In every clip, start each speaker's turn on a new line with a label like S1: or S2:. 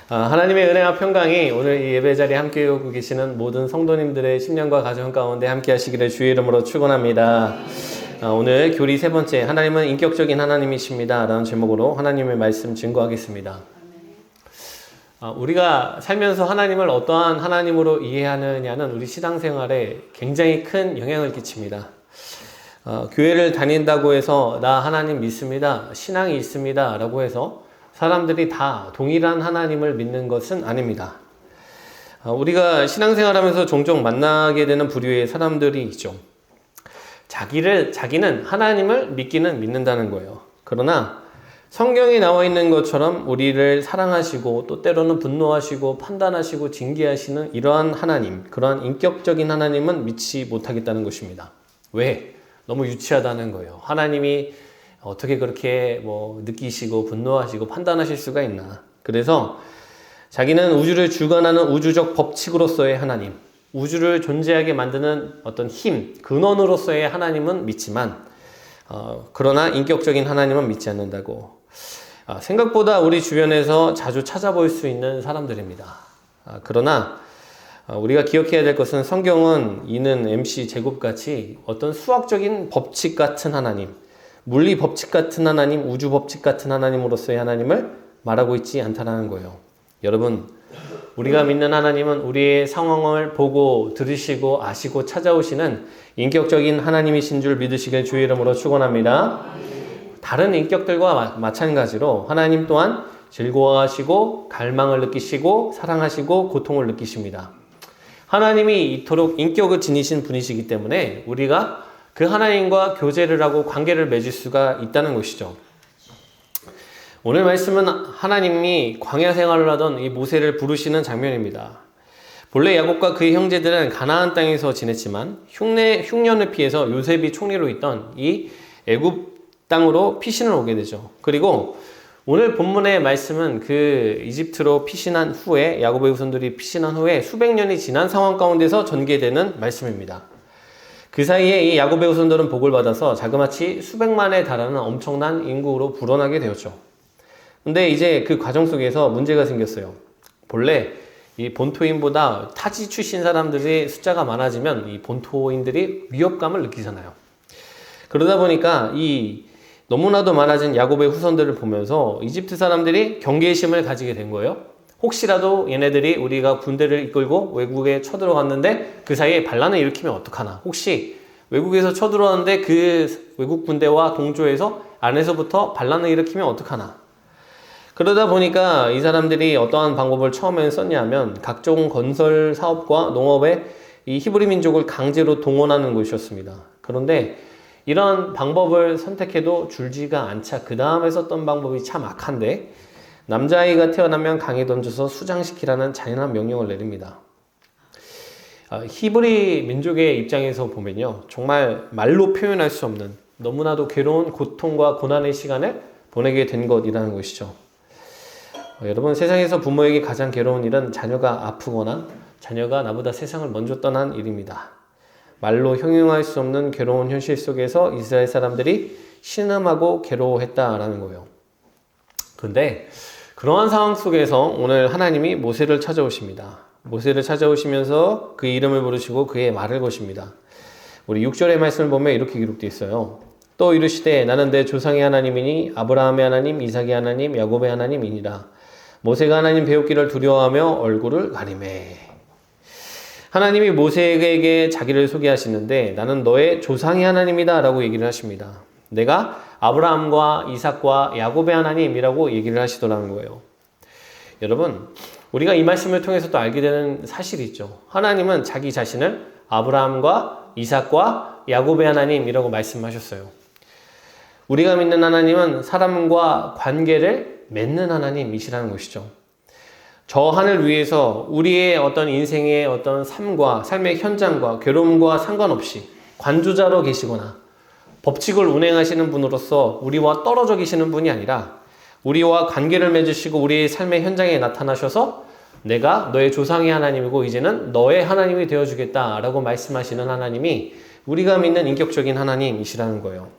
S1: 하나님의 은혜와 평강이 오늘 이 예배 자리에 함께 오고 계시는 모든 성도님들의 심령과 가정 가운데 함께 하시기를 주의 이름으로 축원합니다. 오늘 교리 세 번째, 하나님은 인격적인 하나님이십니다 라는 제목으로 하나님의 말씀 증거하겠습니다. 우리가 살면서 하나님을 어떠한 하나님으로 이해하느냐는 우리 신앙생활에 굉장히 큰 영향을 끼칩니다. 교회를 다닌다고 해서 나 하나님 믿습니다, 신앙이 있습니다 라고 해서 사람들이 다 동일한 하나님을 믿는 것은 아닙니다. 우리가 신앙생활하면서 종종 만나게 되는 부류의 사람들이 있죠. 자기는 하나님을 믿기는 믿는다는 거예요. 그러나 성경에 나와 있는 것처럼 우리를 사랑하시고 또 때로는 분노하시고 판단하시고 징계하시는 이러한 하나님, 그러한 인격적인 하나님은 믿지 못하겠다는 것입니다. 왜? 너무 유치하다는 거예요. 하나님이 어떻게 그렇게 느끼시고 분노하시고 판단하실 수가 있나. 그래서 자기는 우주를 주관하는 우주적 법칙으로서의 하나님, 우주를 존재하게 만드는 어떤 힘, 근원으로서의 하나님은 믿지만 그러나 인격적인 하나님은 믿지 않는다고. 생각보다 우리 주변에서 자주 찾아볼 수 있는 사람들입니다. 그러나 우리가 기억해야 될 것은 성경은 이는 MC 제곱같이 어떤 수학적인 법칙 같은 하나님, 물리 법칙 같은 하나님, 우주 법칙 같은 하나님으로서의 하나님을 말하고 있지 않다는 거예요. 여러분, 우리가 믿는 하나님은 우리의 상황을 보고 들으시고 아시고 찾아오시는 인격적인 하나님이신 줄 믿으시길 주의 이름으로 축원합니다. 다른 인격들과 마찬가지로 하나님 또한 즐거워하시고 갈망을 느끼시고 사랑하시고 고통을 느끼십니다. 하나님이 이토록 인격을 지니신 분이시기 때문에 우리가 그 하나님과 교제를 하고 관계를 맺을 수가 있다는 것이죠. 오늘 말씀은 하나님이 광야 생활을 하던 이 모세를 부르시는 장면입니다. 본래 야곱과 그의 형제들은 가나안 땅에서 지냈지만 흉년을 피해서 요셉이 총리로 있던 이 애굽 땅으로 피신을 오게 되죠. 그리고 오늘 본문의 말씀은 그 이집트로 피신한 후에, 야곱의 후손들이 피신한 후에 수백 년이 지난 상황 가운데서 전개되는 말씀입니다. 그 사이에 이 야곱의 후손들은 복을 받아서 자그마치 수백만에 달하는 엄청난 인구로 불어나게 되었죠. 근데 이제 그 과정 속에서 문제가 생겼어요. 본래 이 본토인보다 타지 출신 사람들의 숫자가 많아지면 이 본토인들이 위협감을 느끼잖아요. 그러다 보니까 이 너무나도 많아진 야곱의 후손들을 보면서 이집트 사람들이 경계심을 가지게 된 거예요. 혹시라도 얘네들이 우리가 군대를 이끌고 외국에 쳐들어갔는데 그 사이에 반란을 일으키면 어떡하나. 혹시 외국에서 쳐들어왔는데 그 외국 군대와 동조해서 안에서부터 반란을 일으키면 어떡하나. 그러다 보니까 이 사람들이 어떠한 방법을 처음엔 썼냐면 각종 건설 사업과 농업에 이 히브리 민족을 강제로 동원하는 것이었습니다. 그런데 이런 방법을 선택해도 줄지가 않자 그 다음에 썼던 방법이 참 악한데, 남자아이가 태어나면 강에 던져서 수장시키라는 잔인한 명령을 내립니다. 히브리 민족의 입장에서 보면요, 정말 말로 표현할 수 없는 너무나도 괴로운 고통과 고난의 시간을 보내게 된 것이라는 것이죠. 여러분, 세상에서 부모에게 가장 괴로운 일은 자녀가 아프거나 자녀가 나보다 세상을 먼저 떠난 일입니다. 말로 형용할 수 없는 괴로운 현실 속에서 이스라엘 사람들이 신음하고 괴로워했다라는 거예요. 그런데 그러한 상황 속에서 오늘 하나님이 모세를 찾아오십니다. 모세를 찾아오시면서 그의 이름을 부르시고 그의 말을 거십니다. 우리 6절의 말씀을 보면 이렇게 기록되어 있어요. 또 이르시되 나는 내 조상의 하나님이니 아브라함의 하나님, 이삭의 하나님, 야곱의 하나님이니라. 모세가 하나님 배우기를 두려워하며 얼굴을 가리매. 하나님이 모세에게 자기를 소개하시는데 나는 너의 조상의 하나님이다 라고 얘기를 하십니다. 내가 아브라함과 이삭과 야곱의 하나님이라고 얘기를 하시더라는 거예요. 여러분, 우리가 이 말씀을 통해서 또 알게 되는 사실이 있죠. 하나님은 자기 자신을 아브라함과 이삭과 야곱의 하나님이라고 말씀하셨어요. 우리가 믿는 하나님은 사람과 관계를 맺는 하나님이시라는 것이죠. 저 하늘 위에서 우리의 어떤 인생의 어떤 삶과 삶의 현장과 괴로움과 상관없이 관조자로 계시거나 법칙을 운행하시는 분으로서 우리와 떨어져 계시는 분이 아니라 우리와 관계를 맺으시고 우리의 삶의 현장에 나타나셔서 내가 너의 조상의 하나님이고 이제는 너의 하나님이 되어주겠다라고 말씀하시는 하나님이 우리가 믿는 인격적인 하나님이시라는 거예요.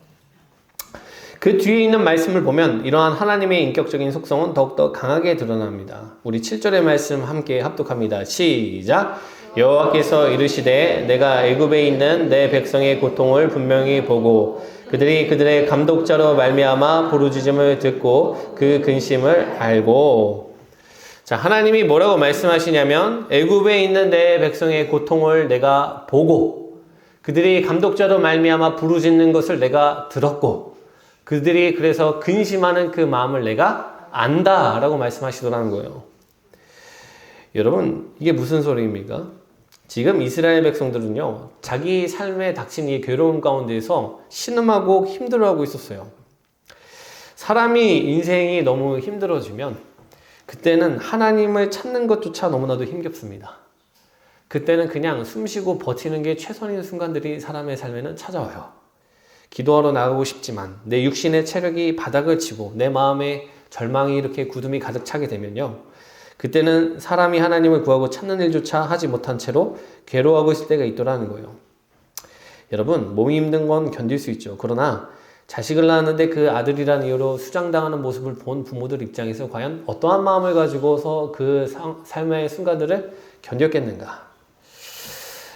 S1: 그 뒤에 있는 말씀을 보면 이러한 하나님의 인격적인 속성은 더욱더 강하게 드러납니다. 우리 7절의 말씀 함께 합독합니다. 시작! 여호와께서 이르시되 내가 애굽에 있는 내 백성의 고통을 분명히 보고 그들이 그들의 감독자로 말미암아 부르짖음을 듣고 그 근심을 알고. 자, 하나님이 뭐라고 말씀하시냐면 애굽에 있는 내 백성의 고통을 내가 보고 그들이 감독자로 말미암아 부르짖는 것을 내가 들었고 그들이 그래서 근심하는 그 마음을 내가 안다라고 말씀하시더라는 거예요. 여러분, 이게 무슨 소리입니까? 지금 이스라엘 백성들은요, 자기 삶에 닥친 이 괴로움 가운데에서 신음하고 힘들어하고 있었어요. 사람이 인생이 너무 힘들어지면 그때는 하나님을 찾는 것조차 너무나도 힘겹습니다. 그때는 그냥 숨쉬고 버티는 게 최선인 순간들이 사람의 삶에는 찾아와요. 기도하러 나가고 싶지만 내 육신의 체력이 바닥을 치고 내 마음에 절망이 이렇게 굳음이 가득 차게 되면요, 그때는 사람이 하나님을 구하고 찾는 일조차 하지 못한 채로 괴로워하고 있을 때가 있더라는 거예요. 여러분, 몸이 힘든 건 견딜 수 있죠. 그러나 자식을 낳았는데 그 아들이라는 이유로 수장당하는 모습을 본 부모들 입장에서 과연 어떠한 마음을 가지고서 그 삶의 순간들을 견뎠겠는가?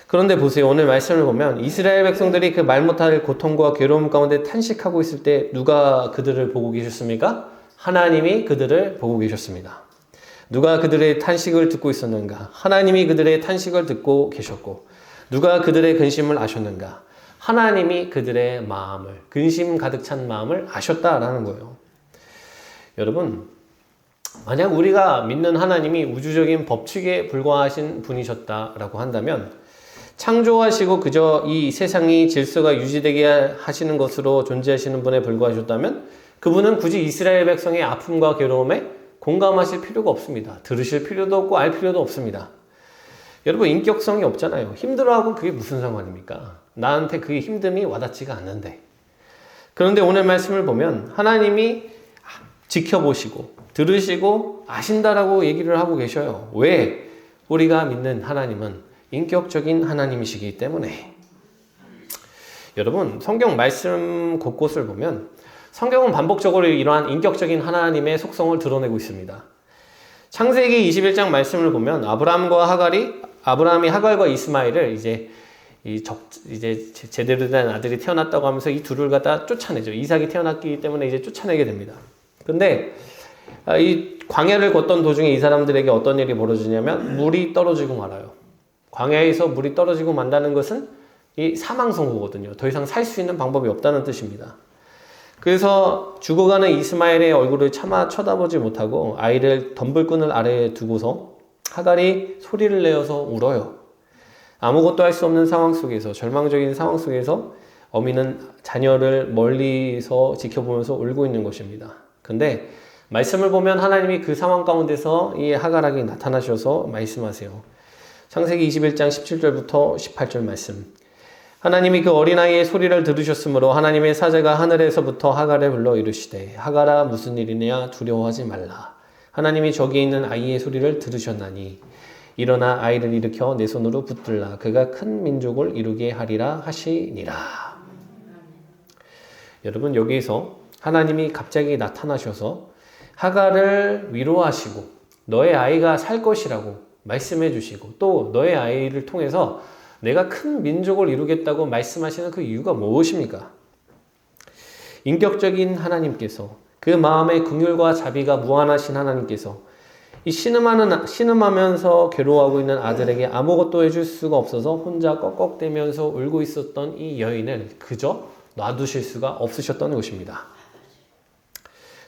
S1: 그런데 보세요. 오늘 말씀을 보면 이스라엘 백성들이 그 말 못할 고통과 괴로움 가운데 탄식하고 있을 때 누가 그들을 보고 계셨습니까? 하나님이 그들을 보고 계셨습니다. 누가 그들의 탄식을 듣고 있었는가? 하나님이 그들의 탄식을 듣고 계셨고, 누가 그들의 근심을 아셨는가? 하나님이 그들의 마음을, 근심 가득 찬 마음을 아셨다라는 거예요. 여러분, 만약 우리가 믿는 하나님이 우주적인 법칙에 불과하신 분이셨다라고 한다면, 창조하시고 그저 이 세상이 질서가 유지되게 하시는 것으로 존재하시는 분에 불과하셨다면, 그분은 굳이 이스라엘 백성의 아픔과 괴로움에 공감하실 필요가 없습니다. 들으실 필요도 없고 알 필요도 없습니다. 여러분, 인격성이 없잖아요. 힘들어하고 그게 무슨 상관입니까? 나한테 그 힘듦이 와닿지가 않는데. 그런데 오늘 말씀을 보면 하나님이 지켜보시고 들으시고 아신다라고 얘기를 하고 계셔요. 왜? 우리가 믿는 하나님은 인격적인 하나님이시기 때문에. 여러분, 성경 말씀 곳곳을 보면 성경은 반복적으로 이러한 인격적인 하나님의 속성을 드러내고 있습니다. 창세기 21장 말씀을 보면 아브라함이 하갈과 이스마엘을 이제 제대로 된 아들이 태어났다고 하면서 이 둘을 갖다 쫓아내죠. 이삭이 태어났기 때문에 이제 쫓아내게 됩니다. 근데 이 광야를 걷던 도중에 이 사람들에게 어떤 일이 벌어지냐면 물이 떨어지고 말아요. 광야에서 물이 떨어지고 만다는 것은 이 사망 선고거든요. 더 이상 살 수 있는 방법이 없다는 뜻입니다. 그래서 죽어가는 이스마엘의 얼굴을 차마 쳐다보지 못하고 아이를 덤불끈을 아래에 두고서 하갈이 소리를 내어서 울어요. 아무것도 할 수 없는 상황 속에서, 절망적인 상황 속에서 어미는 자녀를 멀리서 지켜보면서 울고 있는 것입니다. 근데 말씀을 보면 하나님이 그 상황 가운데서 이 하갈에게 나타나셔서 말씀하세요. 창세기 21장 17절부터 18절 말씀. 하나님이 그 어린아이의 소리를 들으셨으므로 하나님의 사자가 하늘에서부터 하갈을 불러 이르시되 하갈아 무슨 일이냐 두려워하지 말라. 하나님이 저기 있는 아이의 소리를 들으셨나니 일어나 아이를 일으켜 내 손으로 붙들라. 그가 큰 민족을 이루게 하리라 하시니라. 여러분, 여기에서 하나님이 갑자기 나타나셔서 하갈을 위로하시고 너의 아이가 살 것이라고 말씀해 주시고 또 너의 아이를 통해서 내가 큰 민족을 이루겠다고 말씀하시는 그 이유가 무엇입니까? 인격적인 하나님께서, 그 마음의 긍휼과 자비가 무한하신 하나님께서 이 신음하면서 괴로워하고 있는 아들에게 아무것도 해줄 수가 없어서 혼자 꺽꺽대면서 울고 있었던 이 여인을 그저 놔두실 수가 없으셨던 것입니다.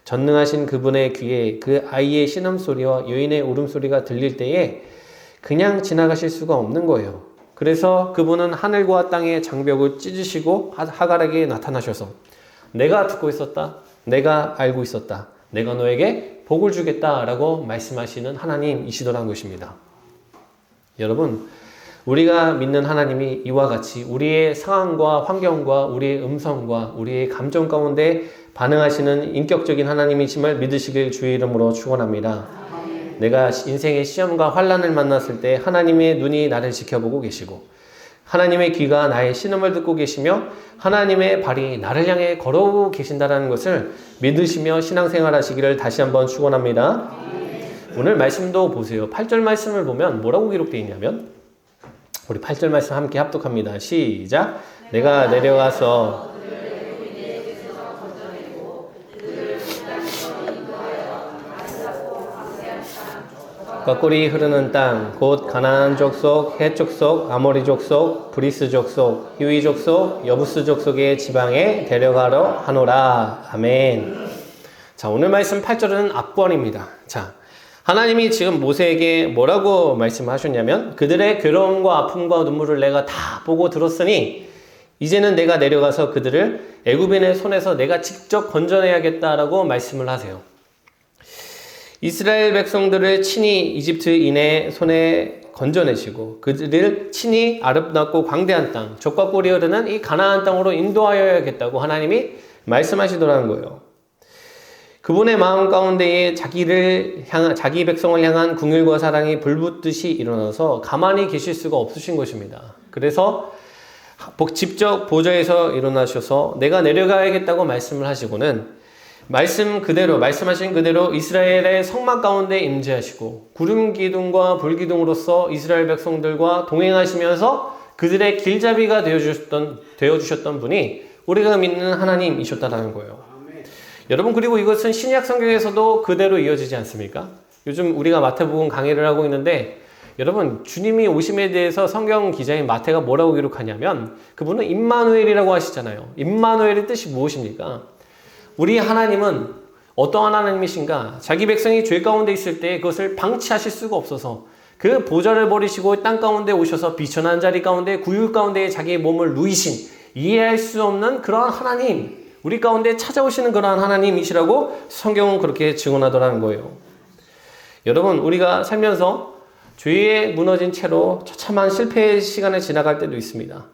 S1: 전능하신 그분의 귀에 그 아이의 신음소리와 여인의 울음소리가 들릴 때에 그냥 지나가실 수가 없는 거예요. 그래서 그분은 하늘과 땅의 장벽을 찢으시고 하갈에게 나타나셔서 내가 듣고 있었다. 내가 알고 있었다. 내가 너에게 복을 주겠다라고 말씀하시는 하나님이시더라는 것입니다. 여러분, 우리가 믿는 하나님이 이와 같이 우리의 상황과 환경과 우리의 음성과 우리의 감정 가운데 반응하시는 인격적인 하나님이심을 믿으시길 주의 이름으로 축원합니다. 내가 인생의 시험과 환난을 만났을 때 하나님의 눈이 나를 지켜보고 계시고 하나님의 귀가 나의 신음을 듣고 계시며 하나님의 발이 나를 향해 걸어오고 계신다는 것을 믿으시며 신앙생활 하시기를 다시 한번 축원합니다. 오늘 말씀도 보세요. 8절 말씀을 보면 뭐라고 기록되어 있냐면, 우리 8절 말씀 함께 합독합니다. 시작. 내가 내려가서 꼴이 흐르는 땅, 곧 가나안 족속, 헷 족속, 아모리 족속, 브리스 족속, 히위 족속, 여부스 족속의 지방에 데려가려 하노라. 아멘. 자, 오늘 말씀 8절은 앞번입니다. 자, 하나님이 지금 모세에게 뭐라고 말씀하셨냐면, 그들의 괴로움과 아픔과 눈물을 내가 다 보고 들었으니 이제는 내가 내려가서 그들을 애굽인의 손에서 내가 직접 건져내야겠다라고 말씀을 하세요. 이스라엘 백성들을 친히 이집트인의 손에 건져내시고 그들을 친히 아름답고 광대한 땅, 젖과 꿀이 흐르는 이 가나안 땅으로 인도하여야겠다고 하나님이 말씀하시더라는 거예요. 그분의 마음 가운데에 자기 백성을 향한 긍휼과 사랑이 불붙듯이 일어나서 가만히 계실 수가 없으신 것입니다. 그래서 직접 보좌에서 일어나셔서 내가 내려가야겠다고 말씀을 하시고는 말씀하신 그대로 이스라엘의 성막 가운데 임재하시고 구름 기둥과 불 기둥으로서 이스라엘 백성들과 동행하시면서 그들의 길잡이가 되어주셨던 분이 우리가 믿는 하나님이셨다는 거예요. 여러분, 그리고 이것은 신약 성경에서도 그대로 이어지지 않습니까? 요즘 우리가 마태복음 강의를 하고 있는데, 여러분, 주님이 오심에 대해서 성경 기자인 마태가 뭐라고 기록하냐면, 그분은 임마누엘이라고 하시잖아요. 임마누엘의 뜻이 무엇입니까? 우리 하나님은 어떠한 하나님이신가? 자기 백성이 죄 가운데 있을 때 그것을 방치하실 수가 없어서 그 보좌를 버리시고 땅 가운데 오셔서 비천한 자리 가운데 구육 가운데 자기의 몸을 누이신, 이해할 수 없는 그러한 하나님, 우리 가운데 찾아오시는 그러한 하나님이시라고 성경은 그렇게 증언하더라는 거예요. 여러분, 우리가 살면서 죄에 무너진 채로 처참한 실패의 시간을 지나갈 때도 있습니다.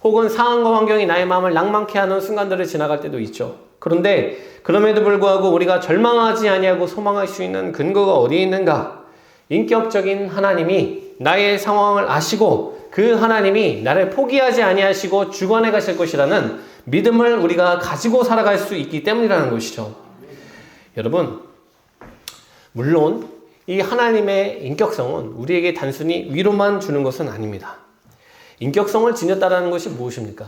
S1: 혹은 상황과 환경이 나의 마음을 낭만케 하는 순간들을 지나갈 때도 있죠. 그런데 그럼에도 불구하고 우리가 절망하지 아니하고 소망할 수 있는 근거가 어디에 있는가? 인격적인 하나님이 나의 상황을 아시고 그 하나님이 나를 포기하지 아니하시고 주관해 가실 것이라는 믿음을 우리가 가지고 살아갈 수 있기 때문이라는 것이죠. 여러분, 물론 이 하나님의 인격성은 우리에게 단순히 위로만 주는 것은 아닙니다. 인격성을 지녔다는 것이 무엇입니까?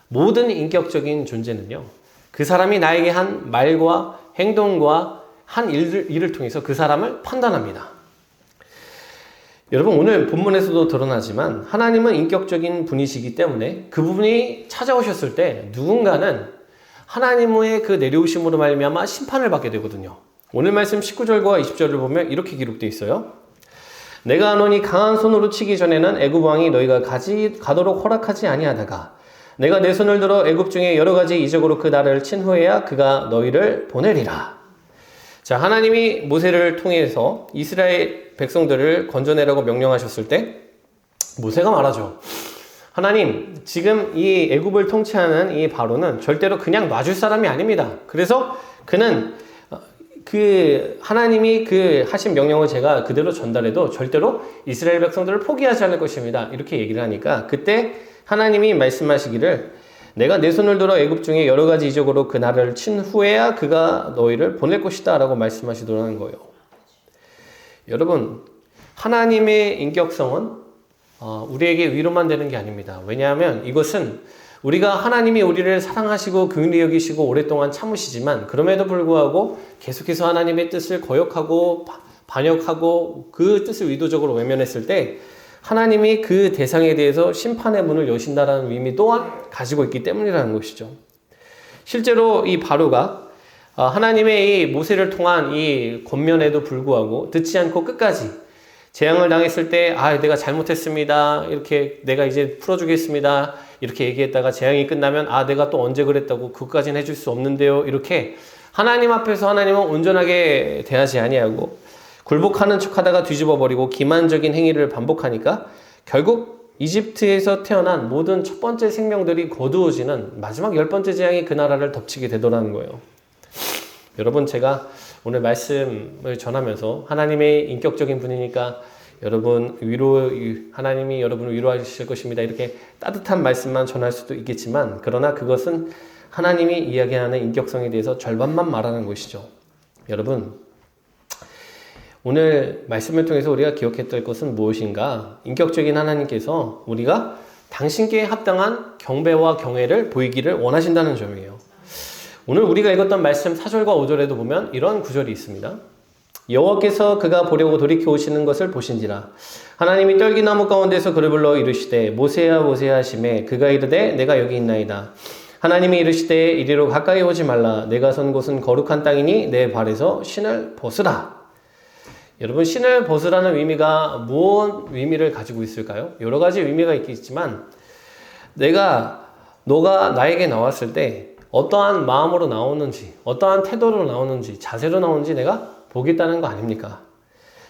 S1: 모든 인격적인 존재는요, 그 사람이 나에게 한 말과 행동과 한 일을 통해서 그 사람을 판단합니다. 여러분, 오늘 본문에서도 드러나지만 하나님은 인격적인 분이시기 때문에 그 부분이 찾아오셨을 때 누군가는 하나님의 그 내려오심으로 말미암아 심판을 받게 되거든요. 오늘 말씀 19절과 20절을 보면 이렇게 기록되어 있어요. 내가 너니 강한 손으로 치기 전에는 애굽 왕이 너희가 가도록 허락하지 아니하다가 내가 내 손을 들어 애굽 중에 여러 가지 이적으로 그 나라를 친 후에야 그가 너희를 보내리라. 자, 하나님이 모세를 통해서 이스라엘 백성들을 건져내라고 명령하셨을 때 모세가 말하죠. 하나님, 지금 이 애굽을 통치하는 이 바로는 절대로 그냥 놔줄 사람이 아닙니다. 그래서 그는 하나님이 하신 명령을 제가 그대로 전달해도 절대로 이스라엘 백성들을 포기하지 않을 것입니다. 이렇게 얘기를 하니까 그때 하나님이 말씀하시기를 내가 내 손을 들어 애굽 중에 여러 가지 이적으로 그 나라를 친 후에야 그가 너희를 보낼 것이다 라고 말씀하시더라는 거예요. 여러분, 하나님의 인격성은 우리에게 위로만 되는 게 아닙니다. 왜냐하면 이것은 우리가 하나님이 우리를 사랑하시고 긍휼히 여기시고 오랫동안 참으시지만 그럼에도 불구하고 계속해서 하나님의 뜻을 거역하고 반역하고 그 뜻을 의도적으로 외면했을 때 하나님이 그 대상에 대해서 심판의 문을 여신다라는 의미 또한 가지고 있기 때문이라는 것이죠. 실제로 이 바로가 하나님의 이 모세를 통한 이 권면에도 불구하고 듣지 않고 끝까지 재앙을 당했을 때 내가 잘못했습니다. 이렇게 내가 이제 풀어주겠습니다. 이렇게 얘기했다가 재앙이 끝나면 내가 또 언제 그랬다고 그것까지는 해줄 수 없는데요. 이렇게 하나님 앞에서 하나님은 온전하게 대하지 아니하고 굴복하는 척하다가 뒤집어버리고 기만적인 행위를 반복하니까 결국 이집트에서 태어난 모든 첫 번째 생명들이 거두어지는 마지막 10번째 재앙이 그 나라를 덮치게 되더라는 거예요. 여러분, 제가 오늘 말씀을 전하면서 하나님의 인격적인 분이니까 여러분 하나님이 여러분을 위로하실 것입니다. 이렇게 따뜻한 말씀만 전할 수도 있겠지만, 그러나 그것은 하나님이 이야기하는 인격성에 대해서 절반만 말하는 것이죠. 여러분, 오늘 말씀을 통해서 우리가 기억해야 될 것은 무엇인가? 인격적인 하나님께서 우리가 당신께 합당한 경배와 경애를 보이기를 원하신다는 점이에요. 오늘 우리가 읽었던 말씀 4절과 5절에도 보면 이런 구절이 있습니다. 여호와께서 그가 보려고 돌이켜 오시는 것을 보신지라. 하나님이 떨기나무 가운데서 그를 불러 이르시되 모세야 모세야 하시매 그가 이르되 내가 여기 있나이다. 하나님이 이르시되 이리로 가까이 오지 말라. 내가 선 곳은 거룩한 땅이니 내 발에서 신을 벗으라. 여러분, 신을 벗으라는 의미가 무슨 의미를 가지고 있을까요? 여러 가지 의미가 있겠지만, 너가 나에게 나왔을 때 어떠한 마음으로 나오는지, 어떠한 태도로 나오는지, 자세로 나오는지 내가 보겠다는 거 아닙니까?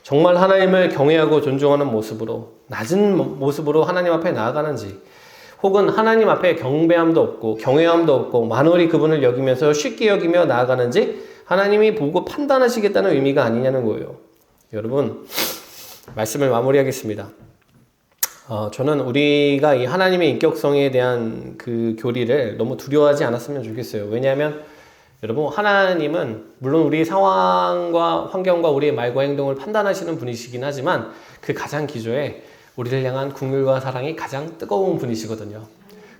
S1: 정말 하나님을 경외하고 존중하는 모습으로, 낮은 모습으로 하나님 앞에 나아가는지, 혹은 하나님 앞에 경배함도 없고 경외함도 없고 만월히 그분을 여기면서 쉽게 여기며 나아가는지 하나님이 보고 판단하시겠다는 의미가 아니냐는 거예요. 여러분, 말씀을 마무리하겠습니다. 저는 우리가 이 하나님의 인격성에 대한 그 교리를 너무 두려워하지 않았으면 좋겠어요. 왜냐하면 여러분, 하나님은 물론 우리 상황과 환경과 우리의 말과 행동을 판단하시는 분이시긴 하지만 그 가장 기초에 우리를 향한 긍휼과 사랑이 가장 뜨거운 분이시거든요.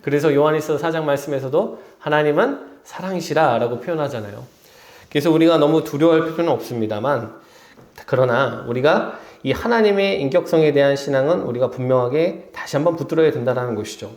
S1: 그래서 요한일서 4장 말씀에서도 하나님은 사랑이시라 라고 표현하잖아요. 그래서 우리가 너무 두려워할 필요는 없습니다만, 그러나 우리가 이 하나님의 인격성에 대한 신앙은 우리가 분명하게 다시 한번 붙들어야 된다는 것이죠.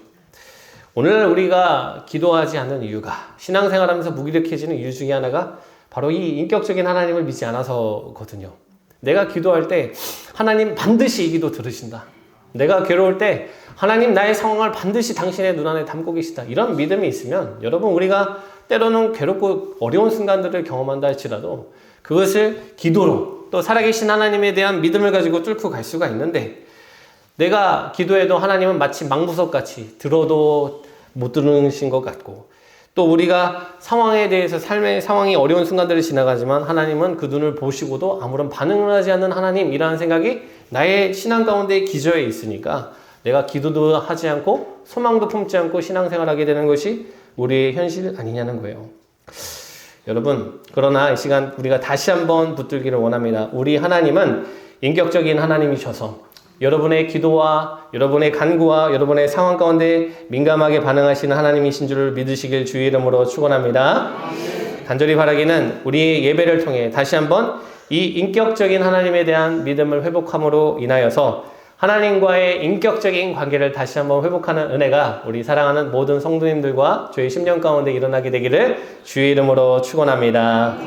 S1: 오늘 우리가 기도하지 않는 이유가, 신앙생활하면서 무기력해지는 이유 중에 하나가 바로 이 인격적인 하나님을 믿지 않아서거든요. 내가 기도할 때 하나님 반드시 이 기도 들으신다. 내가 괴로울 때 하나님 나의 상황을 반드시 당신의 눈안에 담고 계시다. 이런 믿음이 있으면 여러분, 우리가 때로는 괴롭고 어려운 순간들을 경험한다 할지라도 그것을 기도로 또 살아계신 하나님에 대한 믿음을 가지고 뚫고 갈 수가 있는데, 내가 기도해도 하나님은 마치 망부석같이 들어도 못 들으신 것 같고, 또 우리가 상황에 대해서 삶의 상황이 어려운 순간들을 지나가지만 하나님은 그 눈을 보시고도 아무런 반응을 하지 않는 하나님이라는 생각이 나의 신앙 가운데 기저에 있으니까 내가 기도도 하지 않고 소망도 품지 않고 신앙생활하게 되는 것이 우리의 현실 아니냐는 거예요. 여러분, 그러나 이 시간 우리가 다시 한번 붙들기를 원합니다. 우리 하나님은 인격적인 하나님이셔서 여러분의 기도와 여러분의 간구와 여러분의 상황 가운데 민감하게 반응하시는 하나님이신 줄을 믿으시길 주의 이름으로 축원합니다. 간절히 바라기는 우리 예배를 통해 다시 한번 이 인격적인 하나님에 대한 믿음을 회복함으로 인하여서 하나님과의 인격적인 관계를 다시 한번 회복하는 은혜가 우리 사랑하는 모든 성도님들과 저희 10년 가운데 일어나게 되기를 주의 이름으로 축원합니다.